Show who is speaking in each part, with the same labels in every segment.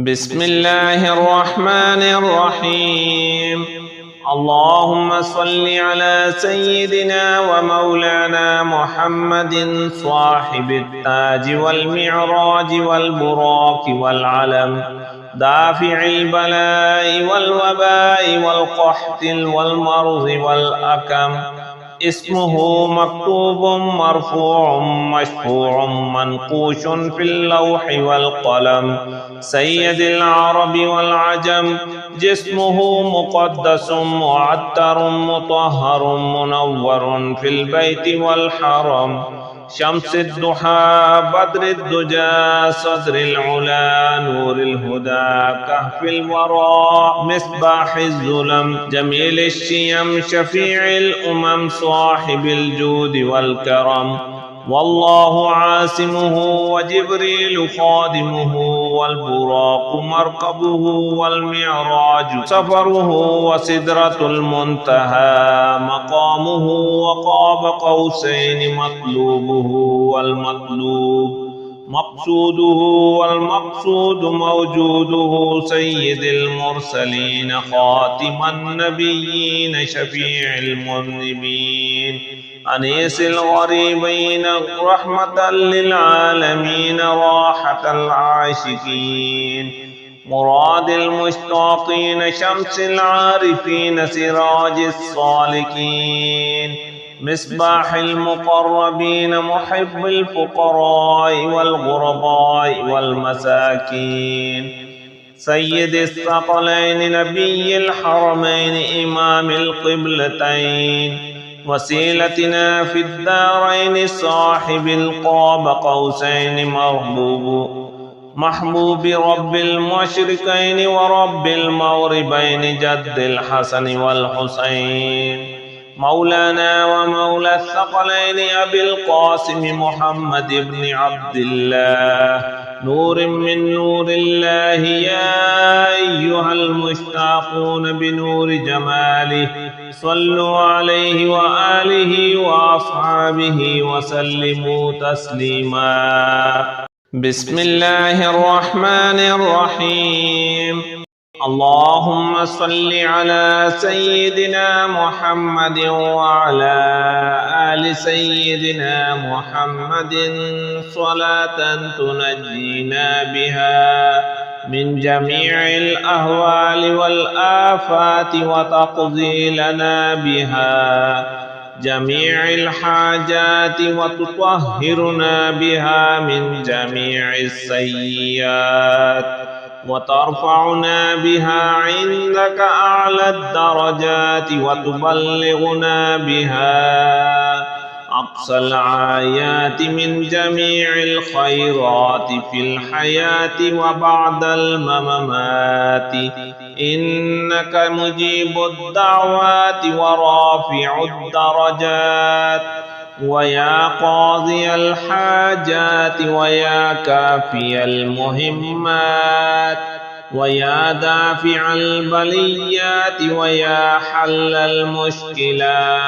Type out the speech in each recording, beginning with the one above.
Speaker 1: بسم الله الرحمن الرحيم. اللهم صل على سيدنا ومولانا محمد صاحب التاج والمعراج والبراق والعلم، دافع البلاء والوباء والقحط والمرض والأكم. اسمه مكتوب مرفوع مشفوع منقوش في اللوح والقلم، سيد العرب والعجم. جسمه مقدس معطر مطهر منور في البيت والحرم، شمس الضحى بدر الدجى صدر العلا نور الهدى كهف الورى مصباح الظلم، جميل الشيم شفيع الأمم صاحب الجود والكرم. والله عاصمه وجبريل خادمه، والبراق مركبه والمعراج سفره، وسدرة المنتهى مقامه، وقاب قوسين مطلوبه والمطلوب مقصوده، والمقصود موجوده. سيد المرسلين خاتم النبيين شفيع المذنبين، أنيس الغريبين رحمة للعالمين راحة العاشقين، مراد المشتاقين شمس العارفين سراج الصالكين، مصباح المقربين محب الفقراء والغرباء والمساكين، سيد الثقلين نبي الحرمين إمام القبلتين، وسيلتنا في الدارين صاحب القاب قوسين محبوب رب المشرقين ورب المغربين جد الحسن والحسين، مولانا ومولى الثقلين أبي القاسم محمد بن عبد الله، نور من نور الله. يا أيها المشتاقون بنور جماله صلوا عليه وآله وأصحابه وسلموا تسليما. بسم الله الرحمن الرحيم. اللهم صل على سيدنا محمد وعلى آل سيدنا محمد صلاة تنجينا بها من جميع الأهوال والآفات، وتقضي لنا بها جميع الحاجات، وتطهرنا بها من جميع السيئات، وترفعنا بها عندك أعلى الدرجات، وتبلغنا بها أقصى الآيات من جميع الخيرات في الحياة وبعد الممات، إنك مجيب الدعوات ورافع الدرجات، ويا قاضي الحاجات، ويا كافي المهمات، ويا دافع البليات، ويا حل المشكلات.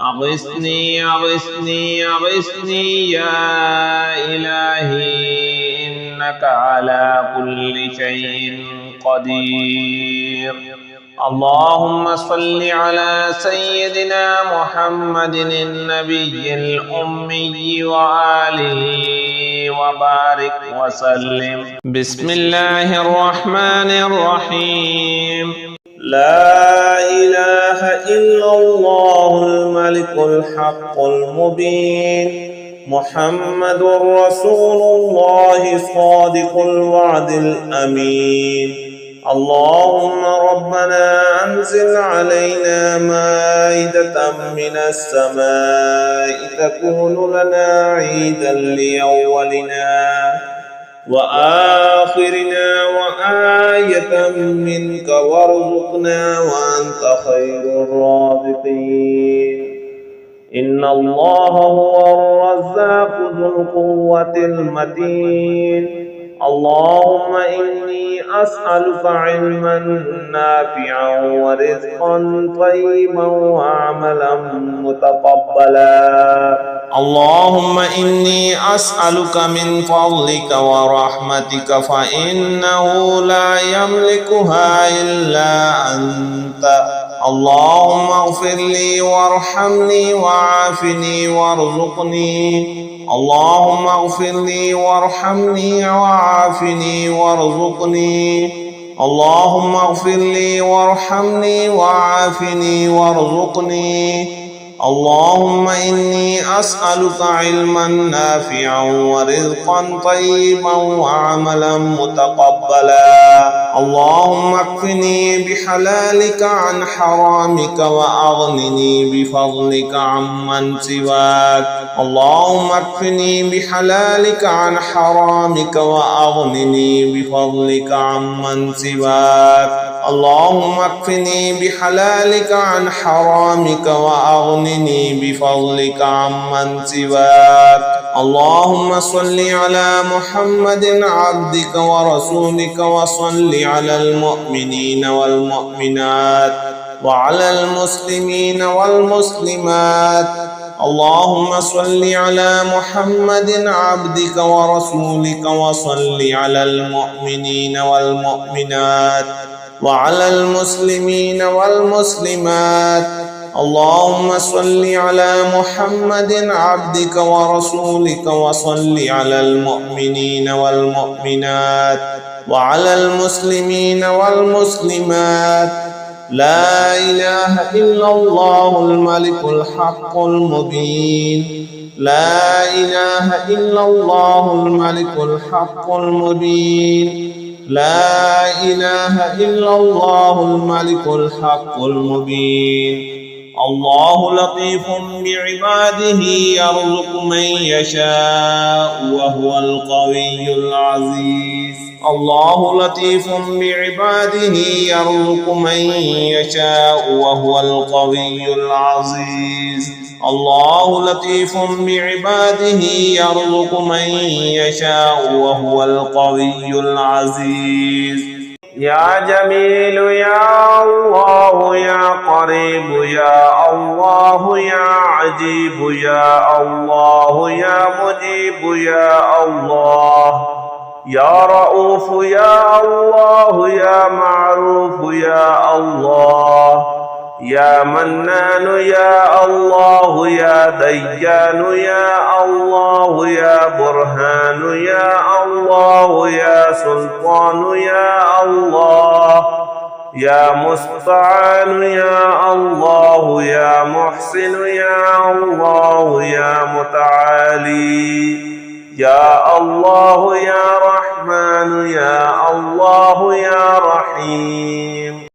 Speaker 1: أغثني أغثني أغثني يا إلهي، إنك على كل شيء قدير. اللهم صل على سيدنا محمد النبي الأمي وآله وبارك وسلم. بسم الله الرحمن الرحيم. لا إله إلا الله الملك الحق المبين، محمد رسول الله صادق الوعد الأمين. اللهم ربنا أنزل علينا مائدة من السماء تكون لنا عيدا لأولنا وآخرنا وآية منك، وارزقنا وأنت خير الرازقين. إن الله هو الرزاق ذو القوة المتين. اللهم إني أسألك علما نافعا ورزقا طيبا وعملا متقبلا. اللهم إني أسألك من فضلك ورحمتك فإنه لا يملكها إلا أنت. اللهم اغفر لي وارحمني وعافني وارزقني. اللهم اغفر لي وارحمني وعافني وارزقني. اللهم اغفر لي وارحمني وعافني وارزقني. اللهم إني أسألك علما نافعا ورزقا طيبا وعملا متقبلا. اللهم اكفني بحلالك عن حرامك وأغنني بفضلك عمن سواك. اللهم اكفني بحلالك عن حرامك وأغنني بفضلك عمن سواك. اللهم اكفني بحلالك عن حرامك وأغنني بفضلك عمن سواك. اللهم صل على محمد عبدك ورسولك وصل على المؤمنين والمؤمنات وعلى المسلمين والمسلمات. اللهم صل على محمد عبدك ورسولك وصل على المؤمنين والمؤمنات وعلى المسلمين والمسلمات. اللهم صل على محمد عبدك ورسولك وصل على المؤمنين والمؤمنات وعلى المسلمين والمسلمات. لا إله إلا الله الملك الحق المبين. لا إله إلا الله الملك الحق المبين. لا إله إلا الله الملك الحق المبين. الله لطيف بعباده يرزق من يشاء وهو القوي العزيز. الله لطيف بعباده يرزق من يشاء وهو القوي العزيز. الله لطيف بعباده يرزق من يشاء وهو القوي العزيز. يا جميل يا الله يا قريب يا الله يا عجيب يا الله يا مجيب يا الله يا رؤوف يا الله يا معروف يا الله يا منان يا الله يا ديان يا الله يا برهان يا الله يا سلطان يا الله يا مستعان يا الله يا محسن يا الله يا متعالي يا الله يا رحمن يا الله يا رحيم.